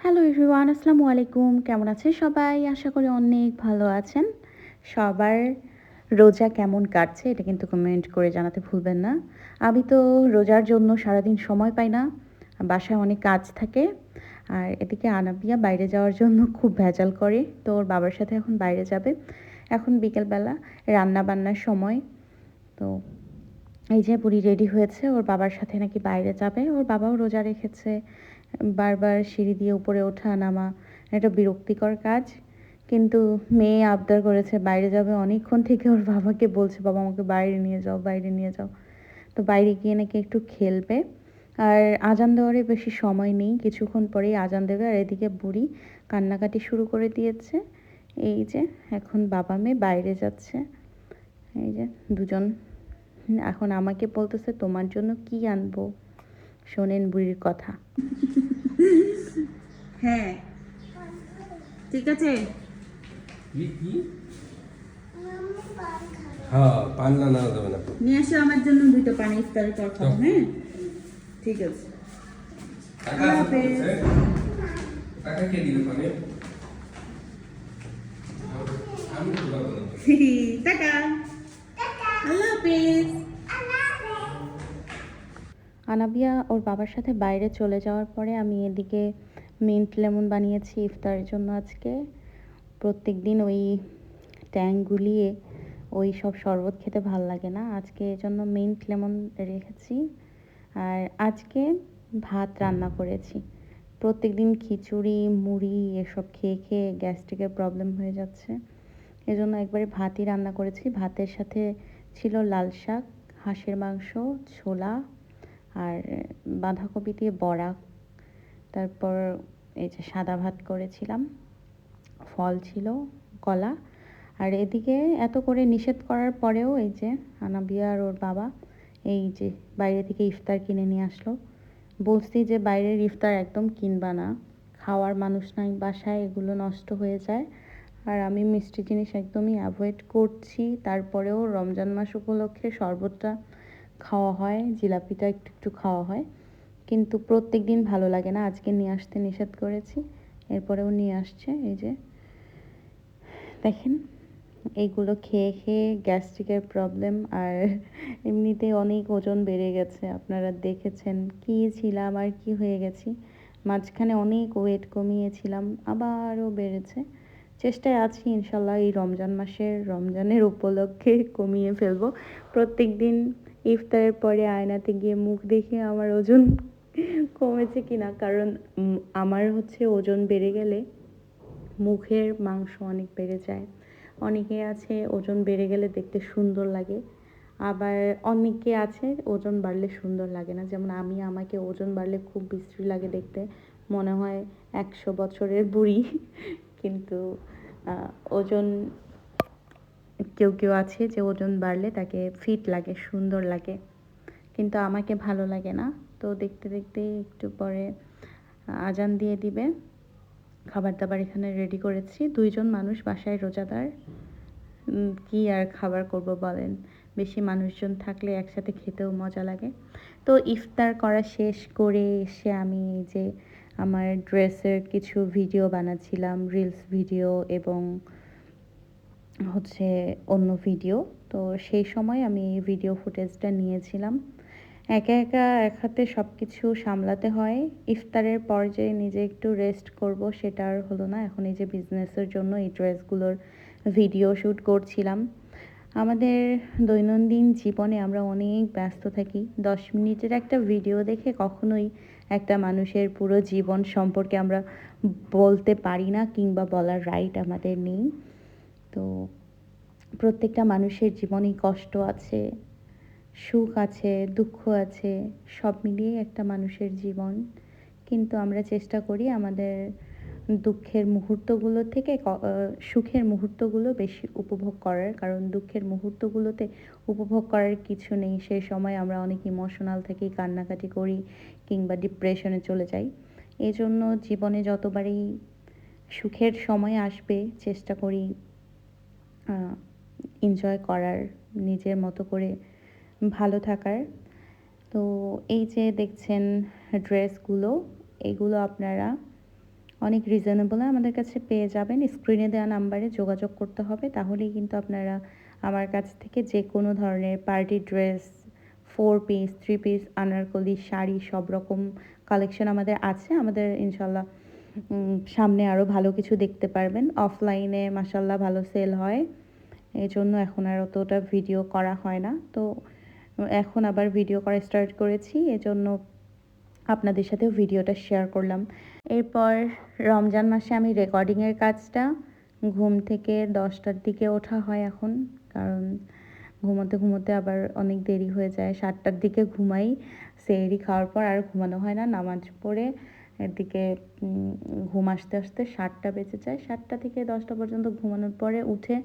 Hello everyone, আসসালামু আলাইকুম। কেমন আছেন সবাই? আশা করি অনেক ভালো আছেন। সবার রোজা কেমন কাটছে এটা কিন্তু কমেন্ট করে জানাতে ভুলবেন না। আমি তো রোজার জন্য সারাদিন সময় পাই না। বাসায় অনেক কাজ থাকে। আর এদিকে আনাবিয়া বাইরে যাওয়ার জন্য খুব ভেজাল করে। তো ওর বাবার সাথে এখন বাইরে যাবে। এখন বিকেলবেলা রান্না-বান্নার সময়। তো এই যে বুড়ি রেডি হয়েছে, ওর বাবার সাথে নাকি বাইরে যাবে। ওর বাবাও রোজা রেখেছে। বারবার সিঁড়ি দিয়ে উপরে ওঠা নামা একটা বিরক্তিকর কাজ। কিন্তু মেয়ে আবদার করেছে বাইরে যাবে, অনেকক্ষণ থেকে ওর বাবাকে বলছে বাবা আমাকে বাইরে নিয়ে যাও, বাইরে নিয়ে যাও। তো বাইরে গিয়ে নাকি একটু খেলবে। আর আজান দেওয়ারই বেশি সময় নেই, কিছুক্ষণ পরেই আজান দেবে। আর এদিকে বুড়ি কান্নাকাটি শুরু করে দিয়েছে। এই যে এখন বাবা মেয়ে বাইরে যাচ্ছে। এই যে দুজন এখন আমাকে বলতেছে তোমার জন্য কি আনবো। শোনেন বুড়ির কথা। হ্যাঁ, ঠিক আছে। কি কি হ্যাঁ পান না না দেবে না নিয়ে আসো আমার জন্য দুইটা পানি, ইফতারের পর খাবো। হ্যাঁ, ঠিক আছে। টাকা আল্লাহ আছে হাফেজ। টাকা কে দিল পানে আমি তো বাবা না টাটা। আল্লাহ হাফেজ। আনাবিয়া ওর বাবার সাথে বাইরে চলে যাওয়ার পরে আমি এদিকে মিন্ট লেমন বানিয়েছি ইফতারের জন্য আজকে। প্রত্যেক দিন ওই ট্যাং গুলিয়ে ওই সব শরবত খেতে ভাল লাগে না, আজকে এজন্য মিন্ট লেমন রেখেছি। আর আজকে ভাত রান্না করেছি। প্রত্যেক দিন খিচুড়ি মুড়ি এসব খেয়ে খেয়ে গ্যাস্ট্রিকের প্রবলেম হয়ে যাচ্ছে। এজন্য একবারে ভাতই রান্না করেছি। ভাতের সাথে ছিল লাল শাক, হাঁসের মাংস, ছোলা আর বাঁধাকপি দিয়ে বড়া। তারপর এই যে সাদা ভাত করেছিলাম, ফল ছিল কলা। আর এদিকে এত করে নিষেধ করার পরেও এই যে আনাবিয়া আর ওর বাবা এই যে বাইরে থেকে ইফতার কিনে নিয়ে আসলো। বলছি যে বাইরের ইফতার একদম কিনবা না, খাওয়ার মানুষ নাই বাসায়, এগুলো নষ্ট হয়ে যায়। আর আমি মিষ্টি জিনিস একদমই অ্যাভয়েড করছি। তারপরেও রমজান মাস উপলক্ষে শরবতটা খাওয়া হয়, জিলাপিটা একটু একটু খাওয়া হয়। কিন্তু প্রত্যেক দিন ভালো লাগে না, আজকে নিয়ে আসতে নিষেধ করেছি। এরপরেও নিয়ে আসছে। এই যে দেখেন, এইগুলো খেয়ে খেয়ে গ্যাস্ট্রিকের প্রবলেম। আর এমনিতেই অনেক ওজন বেড়ে গেছে, আপনারা দেখেছেন কী ছিলাম আর কি হয়ে গেছি। মাঝখানে অনেক ওয়েট কমিয়েছিলাম, আবারও বেড়েছে। চেষ্টায় আছি ইনশাল্লাহ এই রমজানের উপলক্ষে কমিয়ে ফেলবো। প্রত্যেক দিন ইফতারের পরে আয়নাতে গিয়ে মুখ দেখে আমার ওজন কমেছে কিনা, কারণ আমার হচ্ছে ওজন বেড়ে গেলে মুখের মাংস অনেক বেড়ে যায়। অনেকে আছে ওজন বেড়ে গেলে দেখতে সুন্দর লাগে, আবার অনেকে আছে ওজন বাড়লে সুন্দর লাগে না। যেমন আমি, আমাকে ওজন বাড়লে খুব বিশ্রী লাগে দেখতে, মনে হয় 100 বছরের বুড়ি। কিন্তু ওজন কেউ কেউ আছে যে ওজন বাড়লে তাকে ফিট লাগে, সুন্দর লাগে, কিন্তু আমাকে ভালো লাগে না। তো দেখতে দেখতে একটু পরে আজান দিয়ে দিবে। খাবার দাবার এখানে রেডি করেছি, দুইজন মানুষ বাসায় রোজাদার। কি আর খাবার করব বলেন, বেশি মানুষজন থাকলে একসাথে খেতেও মজা লাগে। তো ইফতার করা শেষ করে এসে আমি এই যে আমার ড্রেসের কিছু ভিডিও বানাচ্ছিলাম, রিলস ভিডিও এবং হচ্ছে অন্য ভিডিও। তো সেই সময় আমি ভিডিও ফুটেজটা নিয়েছিলাম। একা একা এক হাতে সব কিছু সামলাতে হয়। ইফতারের পর যে নিজে একটু রেস্ট করব সেটা আর হলো না। এখন এই যে বিজনেসের জন্য এই ড্রেসগুলোর ভিডিও শ্যুট করছিলাম। আমাদের দৈনন্দিন জীবনে আমরা অনেক ব্যস্ত থাকি। 10 মিনিটের একটা ভিডিও দেখে কখনোই একটা মানুষের পুরো জীবন সম্পর্কে আমরা বলতে পারি না, কিংবা বলার রাইট আমাদের নেই। তো প্রত্যেকটা মানুষের জীবনেই কষ্ট আছে, সুখ আছে, দুঃখ আছে, সব মিলিয়ে একটা মানুষের জীবন। কিন্তু আমরা চেষ্টা করি আমাদের দুঃখের মুহূর্তগুলো থেকে সুখের মুহূর্তগুলো বেশি উপভোগ করার, কারণ দুঃখের মুহূর্তগুলোতে উপভোগ করার কিছু নেই। সেই সময় আমরা অনেক ইমোশনাল থাকি, কান্নাকাটি করি, কিংবা ডিপ্রেশনে চলে যাই। এই জন্য জীবনে যতবারই সুখের সময় আসবে চেষ্টা করি এনজয় করার, নিজের মতো করে ভালো থাকার। তো এই যে দেখছেন ড্রেসগুলো, এগুলো আপনারা অনেক রিজনেবলে আমাদের কাছে পেয়ে যাবেন। স্ক্রিনে দেওয়া নাম্বারে যোগাযোগ করতে হবে, তাহলেই কিন্তু আপনারা আমার কাছ থেকে যে কোনো ধরনের party dress, 4 piece, 3 piece, Anarkali, sari সব রকম কালেকশন আমাদের আছে। আমাদের ইনশাল্লাহ সামনে আরও ভালো কিছু দেখতে পারবেন। অফলাইনে মাশাল্লাহ ভালো সেল হয়, এজন্য এখন আর অতটা ভিডিও করা হয় না। তো এখন আবার ভিডিও করা স্টার্ট করেছি, এজন্য আপনাদের সাথেও ভিডিওটা শেয়ার করলাম। এরপর রমজান মাসে আমি রেকর্ডিংয়ের কাজটা, ঘুম থেকে 10টার দিকে ওঠা হয় এখন, কারণ ঘুমোতে ঘুমোতে আবার অনেক দেরি হয়ে যায়। 7টার দিকে ঘুমাই, সেহরি খাওয়ার পর আর ঘুমানো হয় না। নামাজ পড়ে এদিকে ঘুম আসতে আসতে 7টা বেজে যায়। 7টা থেকে 10টা পর্যন্ত ঘুমানোর পরে উঠে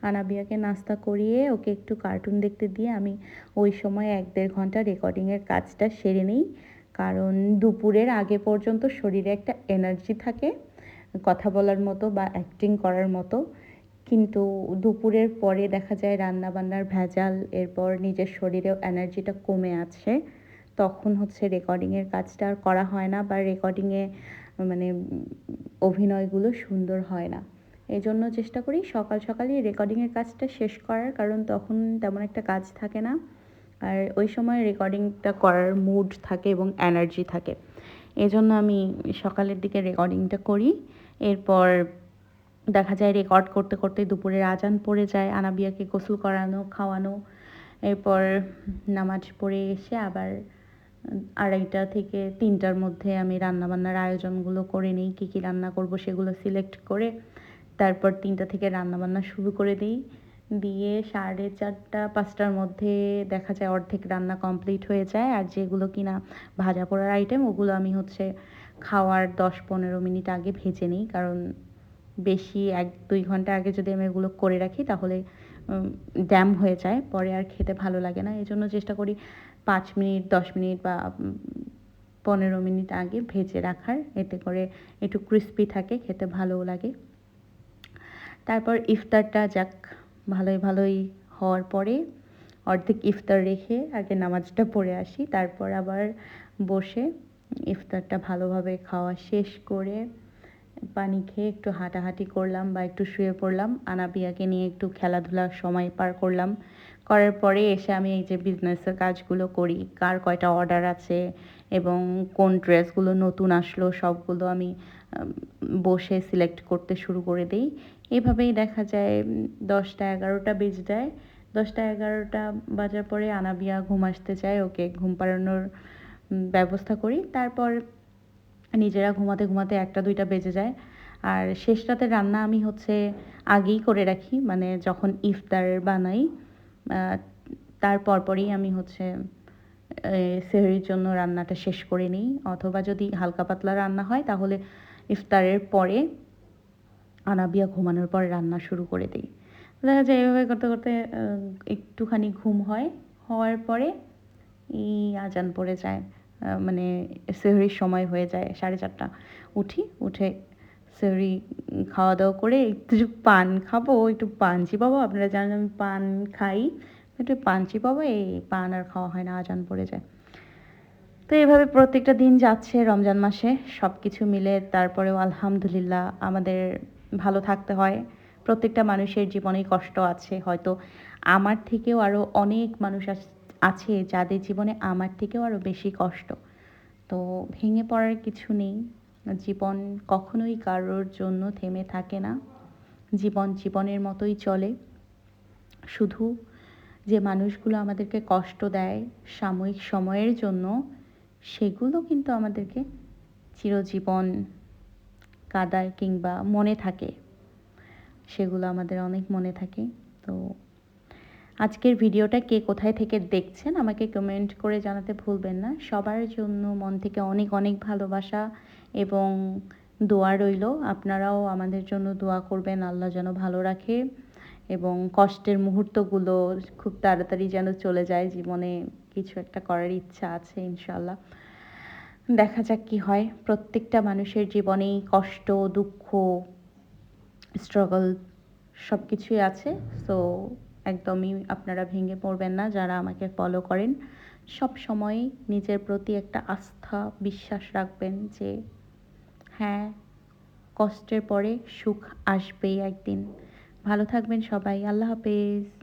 আনাবিয়াকে নাস্তা করিয়ে ওকে একটু কার্টুন দেখতে দিয়ে আমি ওই সময় 1-1.5 ঘন্টা রেকর্ডিংয়ের কাজটা সেরে নিই। কারণ দুপুরের আগে পর্যন্ত শরীরে একটা এনার্জি থাকে কথা বলার মতো বা অ্যাক্টিং করার মতো, কিন্তু দুপুরের পরে দেখা যায় রান্নাবান্নার ভেজাল, এরপর নিজের শরীরেও এনার্জিটা কমে আছে, তখন হচ্ছে রেকর্ডিংয়ের কাজটা আর করা হয় না, বা রেকর্ডিংয়ে মানে অভিনয়গুলো সুন্দর হয় না। এই জন্য চেষ্টা করি সকাল সকালই রেকর্ডিংয়ের কাজটা শেষ করার, কারণ তখন তেমন একটা কাজ থাকে না, আর ওই সময় রেকর্ডিংটা করার মুড থাকে এবং এনার্জি থাকে। এজন্য আমি সকালের দিকে রেকর্ডিংটা করি। এরপর দেখা যায় রেকর্ড করতে করতে দুপুরের আজান পড়ে যায়, আনাবিয়াকে গোসল করানো, খাওয়ানো, এরপর নামাজ পড়ে এসে আবার 2:30 থেকে 3টার মধ্যে আমি রান্নাবান্নার আয়োজনগুলো করে নিই। কী কী রান্না করব সেগুলো সিলেক্ট করে তারপর 3টা থেকে রান্নাবান্না শুরু করে দিই। দিয়ে 4:30-5টার মধ্যে দেখা যায় অর্ধেক রান্না কমপ্লিট হয়ে যায়। আর যেগুলো কিনা ভাজা পোড়ার আইটেম, ওগুলো আমি হচ্ছে খাওয়ার 10-15 মিনিট আগে ভেজে নিই, কারণ বেশি 1-2 ঘন্টা আগে যদি আমি এগুলো করে রাখি তাহলে ড্যাম হয়ে যায়, পরে আর খেতে ভালো লাগে না। এজন্য চেষ্টা করি 5 মিনিট, 10 মিনিট বা 15 মিনিট আগে ভেজে রাখার, এতে করে একটু ক্রিস্পি থাকে, খেতে ভালোও লাগে। তারপর ইফতারটা যাক ভালোই ভালোই হওয়ার পরে অর্ধেক ইফতার রেখে আগে নামাজটা পড়ে আসি, তারপর আবার বসে ইফতারটা ভালোভাবে খাওয়া শেষ করে পানি খেয়ে একটু হাঁটাহাঁটি করলাম বা একটু শুয়ে পড়লাম, আনাবিয়াকে নিয়ে একটু খেলাধুলার সময় পার করলাম। করার পরে এসে আমি এই যে বিজনেসের কাজগুলো করি, কার কয়টা অর্ডার আছে এবং কোন ড্রেসগুলো নতুন আসলো সবগুলো আমি বসে সিলেক্ট করতে শুরু করে দিই। এভাবেই দেখা যায় 10টা-11টা বেজে যায়। 10টা-11টা বাজার পরে আনাবিয়া ঘুম আসতে চায়, ওকে ঘুম পাড়ানোর ব্যবস্থা করি। তারপর নিজেরা ঘুমাতে ঘুমাতে 1টা-2টা বেজে যায়। আর শেষ রাতের রান্না আমি হচ্ছে আগেই করে রাখি, মানে যখন ইফতার বানাই তার পরপরই আমি হচ্ছে সেহরির জন্য রান্নাটা শেষ করে নিই, অথবা যদি হালকা পাতলা রান্না হয় তাহলে ইফতারের পরে আনাবিয়া ঘুমানোর পর রান্না শুরু করে দিই। দেখা যায় এভাবে করতে করতে একটুখানি ঘুম হয়, হওয়ার পরে এই আজান পড়ে যায়, মানে সেহরির সময় হয়ে যায় 4:30। উঠি, উঠে সেহরি খাওয়া দাওয়া করে একটু পান খাবো, একটু পান চিবাবো। আপনারা জানেন আমি পান খাই, একটু পান চিবাবো, এই পান আর খাওয়া হয় না, আজান পড়ে যায়। তো এভাবে প্রত্যেকটা দিন যাচ্ছে রমজান মাসে, সব কিছু মিলে তারপরেও আলহামদুলিল্লাহ আমাদের ভালো থাকতে হয়। প্রত্যেকটা মানুষের জীবনেই কষ্ট আছে, হয়তো আমার থেকেও আরও অনেক মানুষ আছে যাদের জীবনে আমার থেকেও আরও বেশি কষ্ট। তো ভেঙে পড়ার কিছু নেই, জীবন কখনোই কারোর জন্য থেমে থাকে না, জীবন জীবনের মতোই চলে। শুধু যে মানুষগুলো আমাদেরকে কষ্ট দেয় সাময়িক সময়ের জন্য, সেগুলো কিন্তু আমাদেরকে চিরজীবন কাঁদায় কিংবা মনে থাকে, সেগুলো আমাদের অনেক মনে থাকে। তো আজকের ভিডিওটা কে কোথায় থেকে দেখছেন আমাকে কমেন্ট করে জানাতে ভুলবেন না। সবার জন্য মন থেকে অনেক অনেক ভালোবাসা এবং দোয়া রইল। আপনারাও আমাদের জন্য দোয়া করবেন, আল্লাহ যেন ভালো রাখে এবং কষ্টের মুহূর্তগুলো খুব তাড়াতাড়ি যেন চলে যায়। জীবনে কিছু একটা করার ইচ্ছা আছে ইনশাল্লাহ, দেখা যাক কি হয়। প্রত্যেকটা মানুষের জীবনেই কষ্ট, দুঃখ, স্ট্রাগল সব কিছুই আছে। সো একদমই আপনারা ভেঙে পড়বেন না, যারা আমাকে ফলো করেন। সব সময় নিজের প্রতি একটা আস্থা, বিশ্বাস রাখবেন যে হ্যাঁ, কষ্টের পরে সুখ আসবেই একদিন। ভালো থাকবেন সবাই। আল্লাহ হাফেজ।